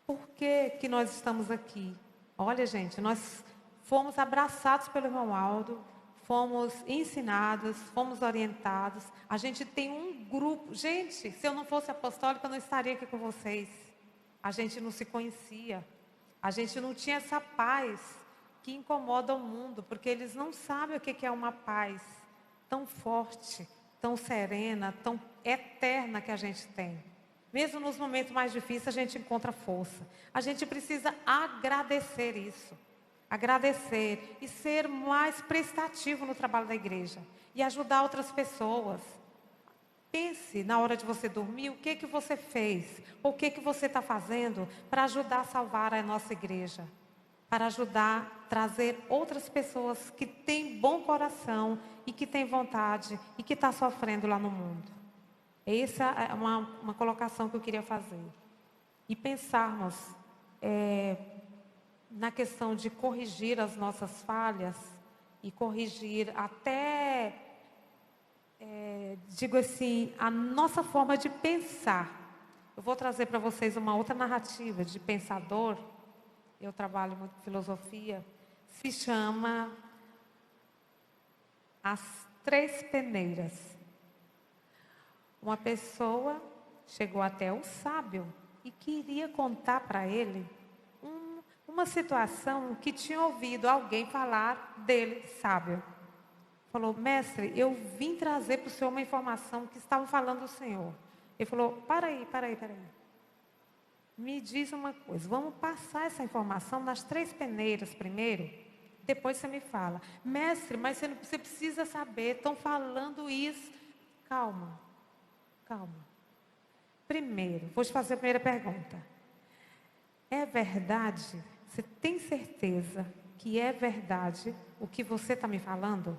por que que nós estamos aqui? Olha, gente, nós fomos abraçados pelo irmão Aldo, fomos ensinados, fomos orientados. A gente tem um grupo. Gente, se eu não fosse apostólica, eu não estaria aqui com vocês. A gente não se conhecia. A gente não tinha essa paz que incomoda o mundo, porque eles não sabem o que é uma paz tão forte, tão serena, tão eterna que a gente tem. Mesmo nos momentos mais difíceis, a gente encontra força. A gente precisa agradecer isso. Agradecer e ser mais prestativo no trabalho da igreja. E ajudar outras pessoas. Pense na hora de você dormir, o que você fez? Ou o que você está fazendo para ajudar a salvar a nossa igreja? Para ajudar a trazer outras pessoas que têm bom coração e que têm vontade e que estão sofrendo lá no mundo. Essa é uma colocação que eu queria fazer. E pensarmos na questão de corrigir as nossas falhas e corrigir até, digo assim, a nossa forma de pensar. Eu vou trazer para vocês uma outra narrativa de pensador. Eu trabalho muito com filosofia, se chama As Três Peneiras. Uma pessoa chegou até o sábio e queria contar para ele uma situação que tinha ouvido alguém falar dele, sábio. Falou, mestre, eu vim trazer para o senhor uma informação que estavam falando do senhor. Ele falou, para aí. me diz uma coisa, vamos passar essa informação nas 3 peneiras primeiro, depois você me fala. Mestre, mas você precisa saber, estão falando isso. Calma, calma. Primeiro, vou te fazer a primeira pergunta. É verdade? Você tem certeza que é verdade o que você está me falando?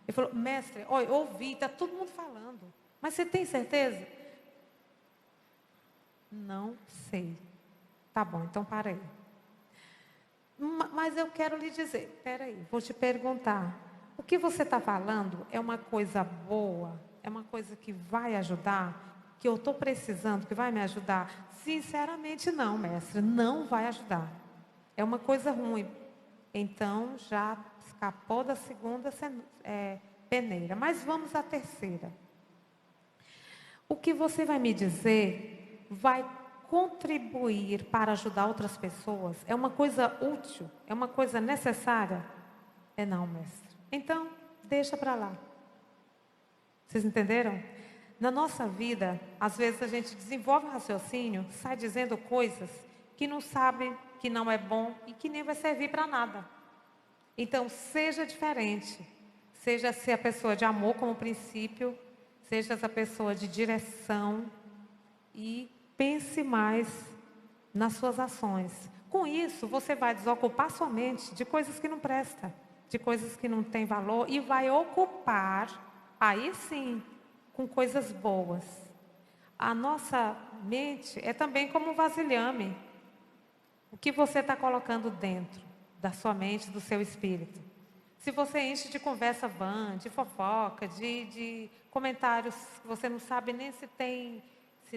Ele falou, mestre, olha, eu ouvi, está todo mundo falando. Mas você tem certeza? Não sei. Tá bom, então para aí. Mas eu quero lhe dizer, espera aí, vou te perguntar. O que você está falando é uma coisa boa? É uma coisa que vai ajudar? Que eu estou precisando, que vai me ajudar? Sinceramente não, mestre, não vai ajudar. É uma coisa ruim. Então, já escapou da segunda peneira. Mas vamos à terceira. O que você vai me dizer vai contribuir para ajudar outras pessoas? É uma coisa útil? É uma coisa necessária? É não, mestre. Então, deixa para lá. Vocês entenderam? Na nossa vida, às vezes a gente desenvolve um raciocínio, sai dizendo coisas que não sabe, que não é bom e que nem vai servir para nada. Então, seja diferente. Seja-se a pessoa de amor como princípio, seja essa pessoa de direção e pense mais nas suas ações. Com isso, você vai desocupar sua mente de coisas que não prestam, de coisas que não têm valor e vai ocupar, aí sim, com coisas boas. A nossa mente é também como um vasilhame. O que você está colocando dentro da sua mente, do seu espírito? Se você enche de conversa vã, de fofoca, de comentários que você não sabe nem se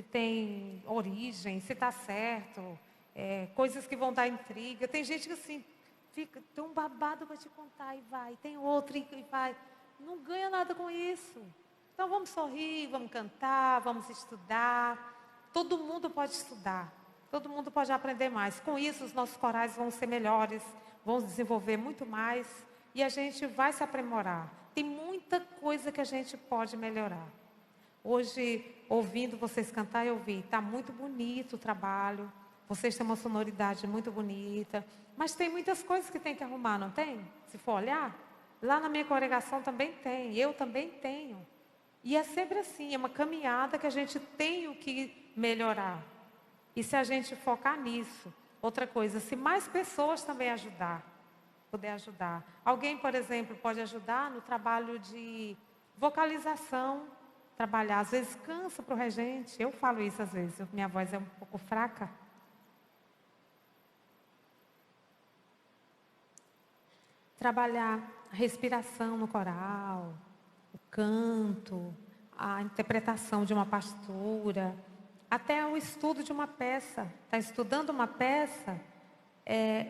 tem origem, se está certo, coisas que vão dar intriga. Tem gente que assim, tem um babado para te contar e vai, tem outro e vai. Não ganha nada com isso. Então vamos sorrir, vamos cantar, vamos estudar. Todo mundo pode estudar, todo mundo pode aprender mais. Com isso os nossos corais vão ser melhores, vão desenvolver muito mais. E a gente vai se aprimorar. Tem muita coisa que a gente pode melhorar. Hoje, ouvindo vocês cantar, eu vi, está muito bonito o trabalho. Vocês têm uma sonoridade muito bonita. Mas tem muitas coisas que tem que arrumar, não tem? Se for olhar, lá na minha congregação também tem. Eu também tenho. E é sempre assim, é uma caminhada que a gente tem o que melhorar. E se a gente focar nisso, outra coisa, se mais pessoas também puder ajudar. Alguém, por exemplo, pode ajudar no trabalho de vocalização, trabalhar. Às vezes cansa para o regente. Eu falo isso às vezes, minha voz é um pouco fraca. Trabalhar a respiração no coral, o canto, a interpretação de uma partitura, até o estudo de uma peça. Está estudando uma peça?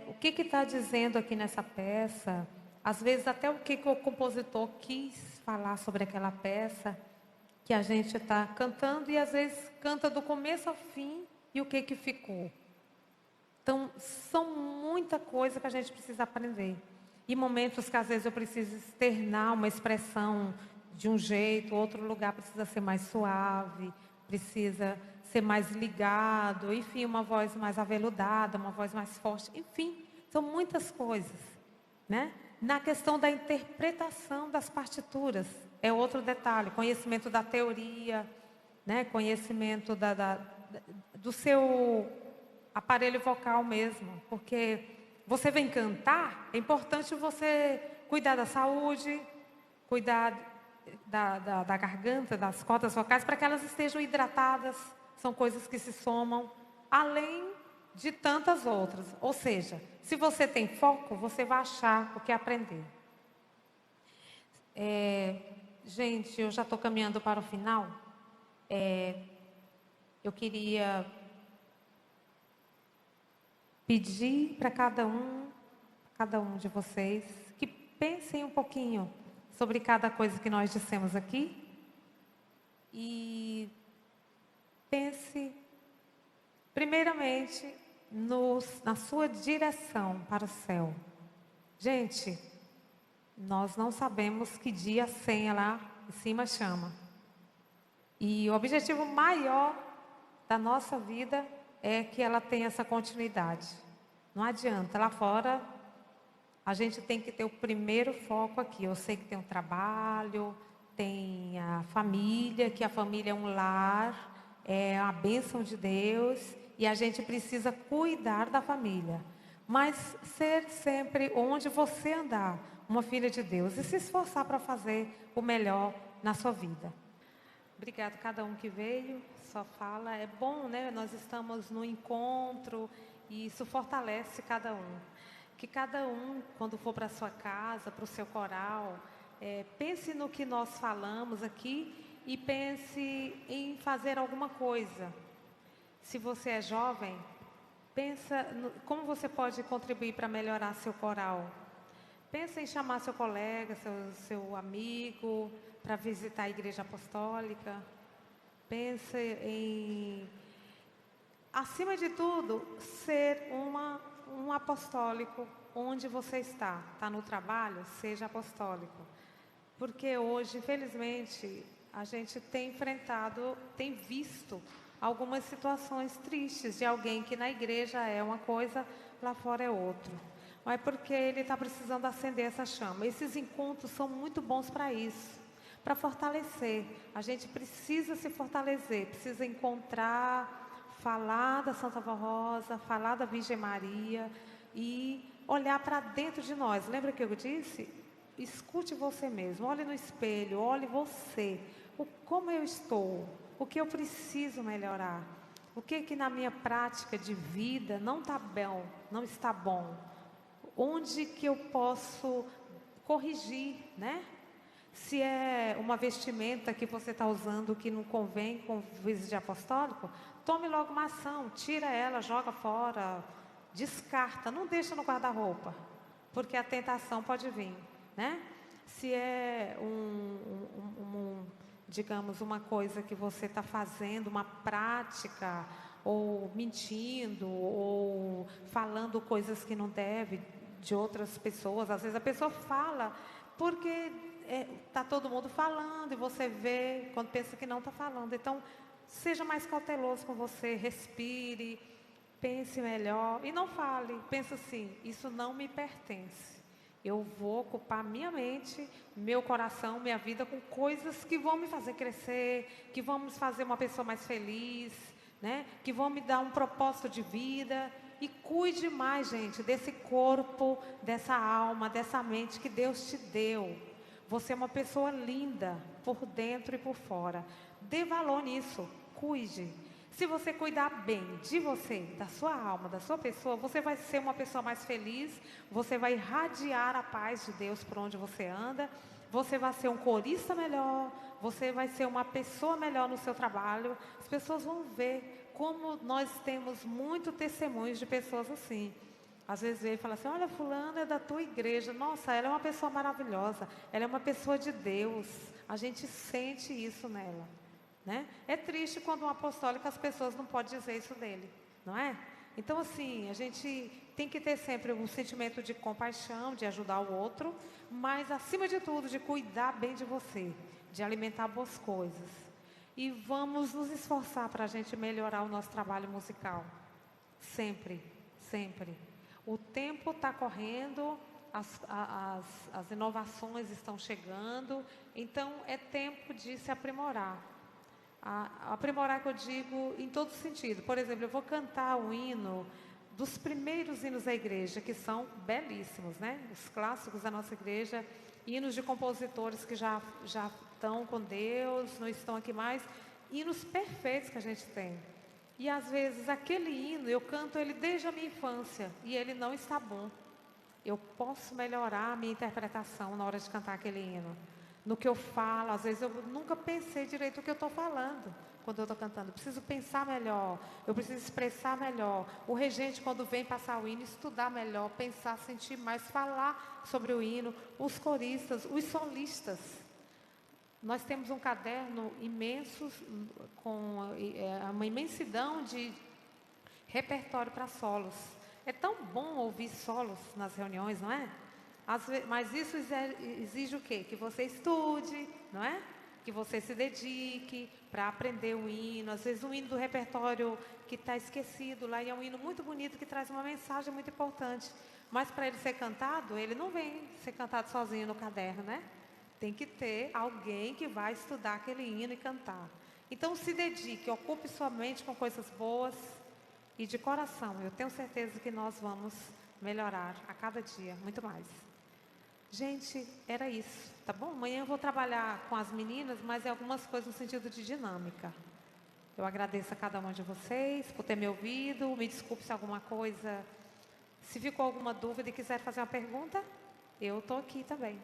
O que está dizendo aqui nessa peça? Às vezes até o que o compositor quis falar sobre aquela peça que a gente está cantando e às vezes canta do começo ao fim e o que ficou. Então, são muita coisa que a gente precisa aprender. E momentos que às vezes eu preciso externar uma expressão de um jeito, outro lugar precisa ser mais suave, precisa ser mais ligado, enfim, uma voz mais aveludada, uma voz mais forte, enfim, são muitas coisas, né? Na questão da interpretação das partituras, é outro detalhe, conhecimento da teoria, né? Conhecimento do seu aparelho vocal mesmo, porque você vem cantar, é importante você cuidar da saúde, cuidar da garganta, das cordas vocais, para que elas estejam hidratadas. São coisas que se somam, além de tantas outras. Ou seja, se você tem foco, você vai achar o que aprender. Gente, eu já estou caminhando para o final. Eu queria pedir para cada um de vocês, que pensem um pouquinho sobre cada coisa que nós dissemos aqui. E pense, primeiramente, na sua direção para o céu. Gente, nós não sabemos que dia a senha lá em cima chama. E o objetivo maior da nossa vida é que ela tenha essa continuidade. Não adianta, lá fora a gente tem que ter o primeiro foco aqui. Eu sei que tem o trabalho, tem a família, que a família é um lar, é a bênção de Deus, e a gente precisa cuidar da família. Mas ser sempre onde você andar, uma filha de Deus, e se esforçar para fazer o melhor na sua vida. Obrigada a cada um que veio, só fala. É bom, né? Nós estamos no encontro e isso fortalece cada um. Que cada um, quando for para a sua casa, para o seu coral, pense no que nós falamos aqui e pense em fazer alguma coisa. Se você é jovem, pensa como você pode contribuir para melhorar seu coral. Pensa em chamar seu colega, seu amigo, para visitar a igreja apostólica. Pensa em, acima de tudo, ser um apostólico onde você está. Está no trabalho? Seja apostólico. Porque hoje, infelizmente, a gente tem enfrentado, tem visto algumas situações tristes de alguém que na igreja é uma coisa, lá fora é outro. Mas porque ele está precisando acender essa chama. Esses encontros são muito bons para isso, para fortalecer. A gente precisa se fortalecer, precisa encontrar, falar da Santa Vó Rosa, falar da Virgem Maria e olhar para dentro de nós. Lembra que eu disse? Escute você mesmo, olhe no espelho, olhe você. Como eu estou? O que eu preciso melhorar? O que na minha prática de vida não está bom, não está bom? Onde que eu posso corrigir, né? Se é uma vestimenta que você está usando que não convém com o vestido apostólico, tome logo uma ação, tira ela, joga fora, descarta, não deixa no guarda-roupa, porque a tentação pode vir, né? Se é digamos, uma coisa que você está fazendo, uma prática, ou mentindo, ou falando coisas que não deve de outras pessoas. Às vezes a pessoa fala porque está todo mundo falando e você vê quando pensa que não está falando. Então, seja mais cauteloso com você, respire, pense melhor e não fale. Pensa assim, isso não me pertence. Eu vou ocupar minha mente, meu coração, minha vida com coisas que vão me fazer crescer, que vão me fazer uma pessoa mais feliz, né? Que vão me dar um propósito de vida. E cuide mais, gente, desse corpo, dessa alma, dessa mente que Deus te deu. Você é uma pessoa linda, por dentro e por fora. Dê valor nisso, cuide. Se você cuidar bem de você, da sua alma, da sua pessoa, você vai ser uma pessoa mais feliz, você vai irradiar a paz de Deus por onde você anda, você vai ser um corista melhor, você vai ser uma pessoa melhor no seu trabalho. As pessoas vão ver como nós temos muito testemunhos de pessoas assim. Às vezes vem e fala assim, olha, fulana é da tua igreja, nossa, ela é uma pessoa maravilhosa, ela é uma pessoa de Deus, a gente sente isso nela. Né? É triste quando um apostólico as pessoas não podem dizer isso dele, não é? Então assim, a gente tem que ter sempre um sentimento de compaixão, de ajudar o outro, mas acima de tudo, de cuidar bem de você, de alimentar boas coisas. E vamos nos esforçar para a gente melhorar o nosso trabalho musical. Sempre, sempre. O tempo está correndo, as inovações estão chegando, então é tempo de se aprimorar. Aprimorar que eu digo em todo sentido. Por exemplo, eu vou cantar o hino dos primeiros hinos da igreja, que são belíssimos, né? Os clássicos da nossa igreja, hinos de compositores que já estão com Deus, não estão aqui mais, hinos perfeitos que a gente tem. E às vezes aquele hino, eu canto ele desde a minha infância, e ele não está bom. Eu posso melhorar a minha interpretação na hora de cantar aquele hino. No que eu falo, às vezes eu nunca pensei direito o que eu estou falando quando eu estou cantando. Eu preciso pensar melhor, eu preciso expressar melhor. O regente, quando vem passar o hino, estudar melhor, pensar, sentir mais, falar sobre o hino. Os coristas, os solistas. Nós temos um caderno imenso, com uma imensidão de repertório para solos. É tão bom ouvir solos nas reuniões, não é? Mas isso exige o quê? Que você estude, não é? que você se dedique para aprender o hino. Às vezes um hino do repertório que está esquecido lá, e é um hino muito bonito que traz uma mensagem muito importante. Mas para ele ser cantado, ele não vem ser cantado sozinho no caderno, né? Tem que ter alguém que vai estudar aquele hino e cantar. Então se dedique, ocupe sua mente com coisas boas e de coração. Eu tenho certeza que nós vamos melhorar a cada dia, muito mais. Gente, era isso, tá bom? Amanhã eu vou trabalhar com as meninas, mas é algumas coisas no sentido de dinâmica. Eu agradeço a cada uma de vocês por ter me ouvido. Me desculpe se alguma coisa, se ficou alguma dúvida e quiser fazer uma pergunta, eu estou aqui também.